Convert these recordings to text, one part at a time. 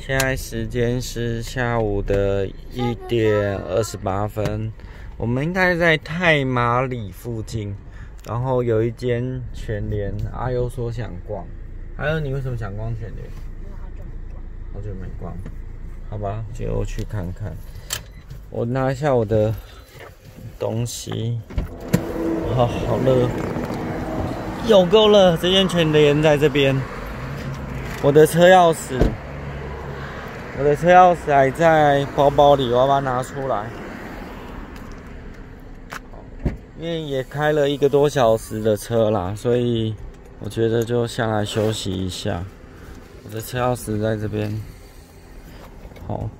现在时间是下午的1点28分，我们应该在太马里附近，然后有一间全联，阿优说想逛。阿优，你为什么想逛全联？因为好久没逛，好吧，就去看看。我拿一下我的东西，好热，有够热！这间全联在这边，我的车钥匙还在包包里，我要把它拿出来。因为也开了1个多小时的车啦，所以我觉得就下来休息一下。我的车钥匙在这边。好，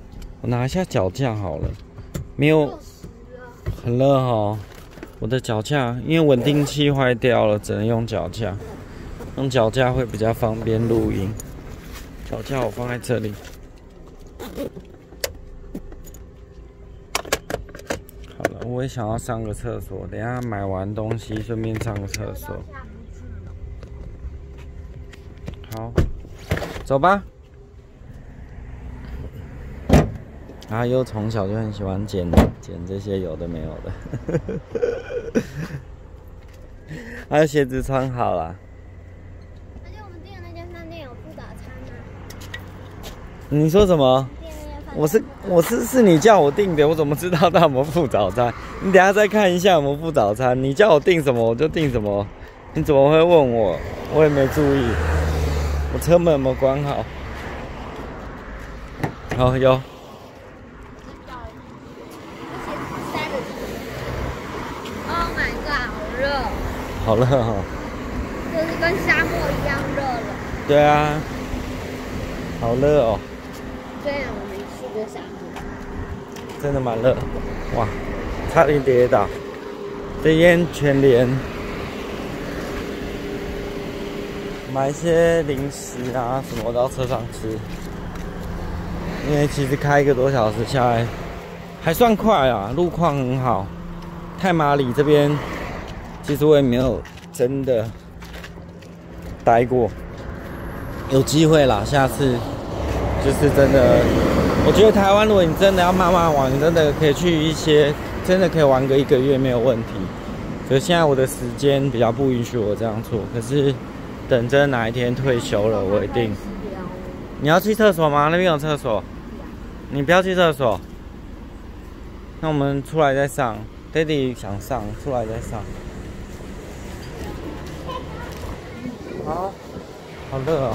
我拿一下脚架好了。没有，很热哦。我的脚架因为稳定器坏掉了，只能用脚架。用脚架会比较方便录音。脚架我放在这里。好了，我也想要上个厕所，等一下买完东西顺便上个厕所。好，走吧。阿优从小就很喜欢捡这些有的没有的。还有鞋子穿好了。而且我们订的那间饭店有附早餐啊。你说什么？是你叫我订的，我怎么知道他有没有附早餐？你等一下再看一下有没有附早餐。你叫我订什么我就订什么，你怎么会问我？我也没注意，我车门有没有关好？好，有。Oh my god， 好热！好热哦。就是跟沙漠一样热了。对啊，好热哦。虽然我没去过沙漠，真的蛮热，哇，差点跌倒。这间全联买一些零食啊什么到车上吃，因为其实开1个多小时下来还算快啊，路况很好。太马里这边其实我也没有真的待过，有机会啦，下次就是真的。我觉得台湾，如果你真的要慢慢玩，你真的可以去一些，真的可以玩个1个月没有问题。可是现在我的时间比较不允许我这样做。可是等真的哪一天退休了，我一定。你要去厕所吗？那边有厕所。你不要去厕所。那我们出来再上。Daddy 想上，出来再上。好，好热哦。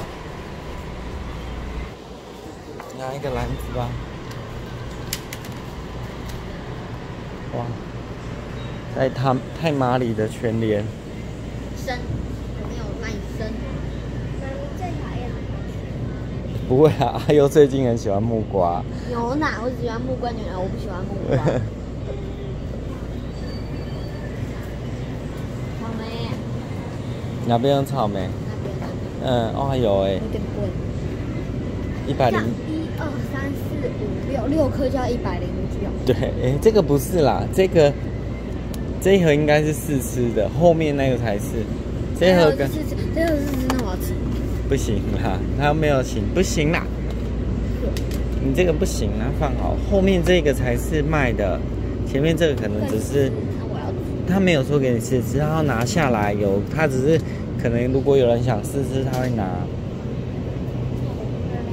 拿一个篮子吧。哇，在太马里的全联。生有没有卖生？最讨厌的。不会啊，阿优最近很喜欢木瓜。牛奶，我只喜欢木瓜牛奶，我不喜欢木瓜。草莓。哪边有草莓？那边。哦，有哎。有点贵。100。1、2、3、4、5、6颗就要109。对，这个不是啦，这一盒应该是试吃的，后面那个才是。这盒跟这个是真的好吃。不行啦，它没有行，不行啦。你这个不行啦，放好，后面这个才是卖的，前面这个可能只是。他没有说给你试吃，他要拿下来有，他只是可能如果有人想试吃，他会拿。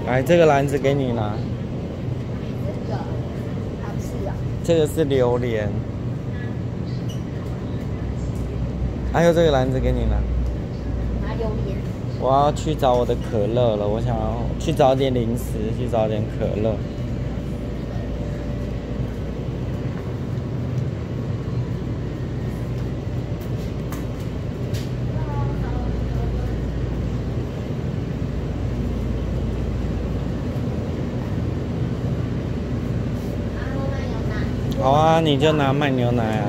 来，这个篮子给你拿。这个好吃啊。这个是榴莲。还有这个篮子给你拿。拿榴莲。我要去找我的可乐了，我想要去找点零食，去找点可乐。好啊，你就拿卖牛奶啊，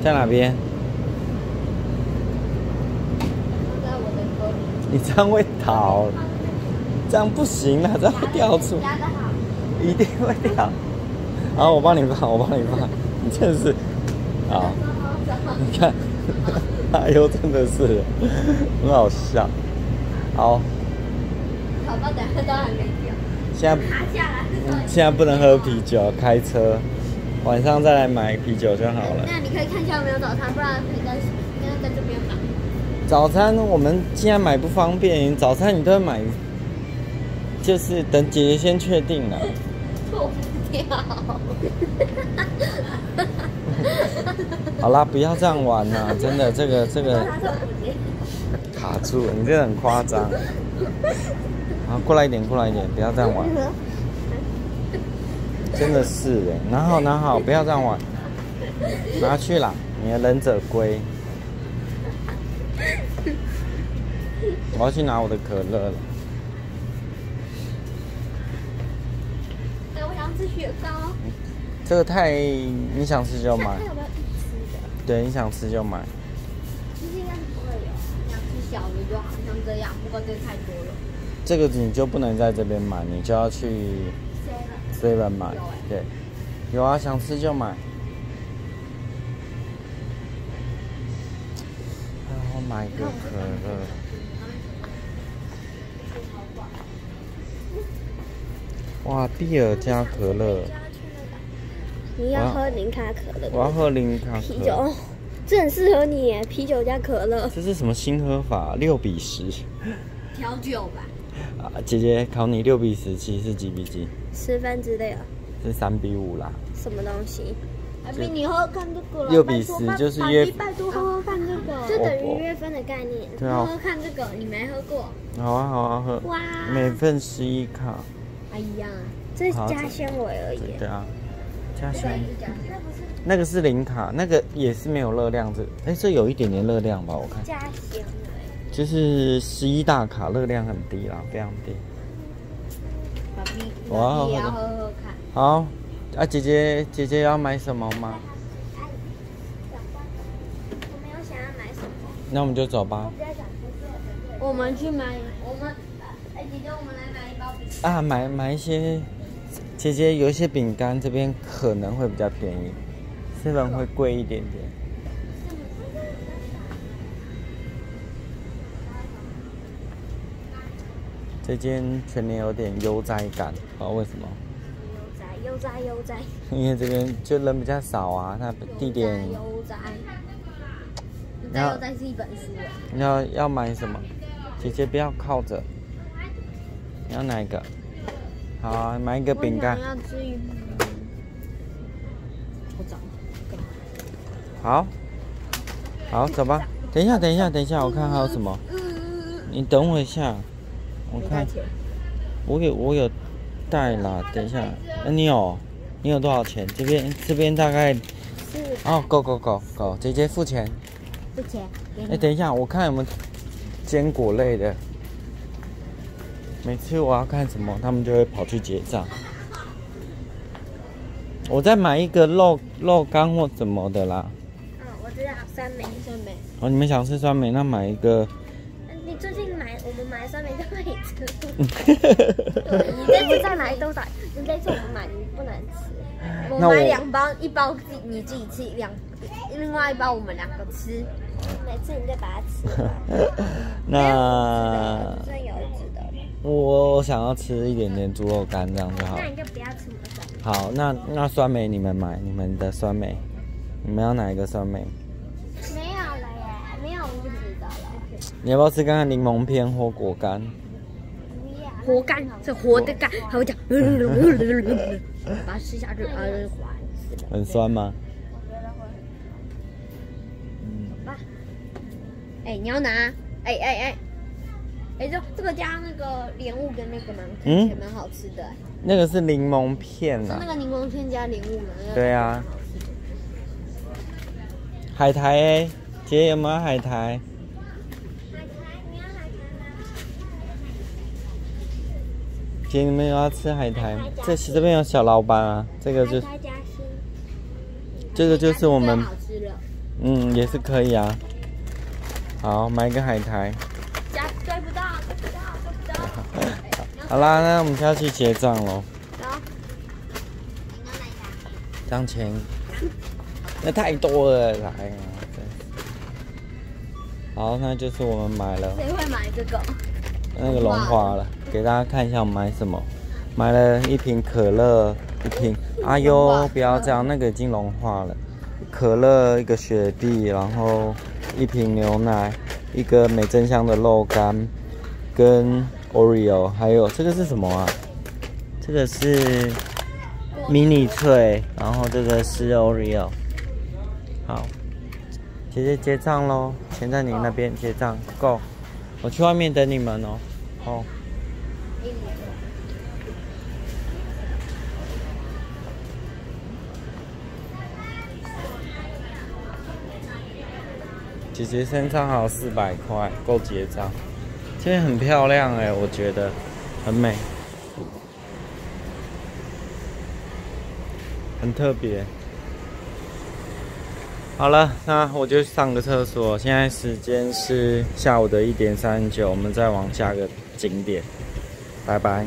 在哪边？在我的盒里。你这样会倒，这样不行啊，这样会掉出，一定会掉。好，我帮你放，你真的是，好，你看，哎呦，真的是很好笑。好，宝宝等下都还没掉。现在不能喝啤酒，开车，晚上再来买啤酒就好了。那你可以看一下有没有早餐，不然可以在这边买。早餐我们既然买不方便，早餐你都要买，就是等姐姐先确定了。错不掉。好啦，不要这样玩啦，真的这个卡住，你这很夸张。好，过来一点，不要这样玩。真的是哎，拿好，不要这样玩，拿去啦，你的忍者龟。我要去拿我的可乐了。哎，我想吃雪糕。这个太，你想吃就买。看有没有一吃的？对，你想吃就买。其实应该是不会有，你想吃小的就好像这样，不过这太多了。这个你就不能在这边买，你就要去 Seven 买。对，有啊，想吃就买。我买个可乐。哇，蒂尔加可乐。你要喝零卡可乐？我要喝零卡啤酒，这很适合你耶，啤酒加可乐。这是什么新喝法？6比10。调酒吧。啊，姐姐考你，6比17是几比几？10之类的。是3比5啦。什么东西？阿斌，你喝看这个了。6比10就是约。拜托喝喝看这个，这等于约分的概念。对啊。喝喝看这个，你没喝过。好啊，喝。哇。每份11卡。哎呀，这是加纤维而已。对啊。加纤维。那个是0卡，那个也是没有热量。这有一点点热量吧？我看。加纤维。就是11大卡，热量很低啦，非常低。我要喝喝看。好，啊，姐姐要买什么吗？我没有想要买什么。那我们就走吧。我们去买，姐姐，我们来买一包饼干。啊，买一些，姐姐有一些饼干，这边可能会比较便宜，7会贵一点点。这间全年有点悠哉感，不知道为什么。悠哉。因为这边就人比较少啊，它地点。悠哉。悠哉是一本书。要买什么？姐姐不要靠着。你要哪一个？好啊，买一个饼干。我要吃一。我找。好，走吧。等一下，我看还有什么。你等我一下。我看，我有带啦。等一下，你有多少钱？这边大概哦，够，姐姐付钱。付钱。等一下，我看有没有坚果类的。每次我要看什么，他们就会跑去结账。我再买一个肉干或什么的啦。我知道酸梅。哦，你们想吃酸梅，那买一个。你最近我们买酸梅都可以吃。你这次再买都买，你这次我们买你不能吃。我买2包，1包你自己吃另外1包我们2个吃。每次你就把它吃完。那只有一只的。我想要吃一点点猪肉干，这样就好。那你就不要吃我的酸梅。好，那酸梅你们买你们的酸梅，你们要哪一个酸梅？没有了耶，没有无籽的了。你要不要吃看看柠檬片或果干？活干是活的干，还会讲，把它吃下去，很酸吗？我觉得会。好吧。你要拿？这个加那个莲雾跟那个蛮，看起来蛮好吃的。那个是柠檬片啊。是那个柠檬片加莲雾的。对啊。海苔姐有没有海苔？你要海苔吗？姐，你们有要吃海苔？这边有小老板啊，这个就。这个就是我们。也是可以啊。好，买一个海苔。追不到。好啦，那我们就要去结账喽。张钱，那太多了，来啊！好，那就是我们买了。谁会买这个？那个融化了，给大家看一下我们买什么。买了一瓶可乐，一瓶。哎呦，不要这样，那个已经融化了。可乐，一个雪碧，然后一瓶牛奶，一个美珍香的肉干，跟 Oreo， 还有这个是什么啊？这个是迷你脆，然后这个是 Oreo。好，姐姐结账咯，钱在你那边结账够。我去外面等你们哦。好。姐姐身上还有400块，够结账。这边很漂亮哎，我觉得很美，很特别。好了，那我就上个厕所。现在时间是下午的1点39，我们再往下个景点。拜拜。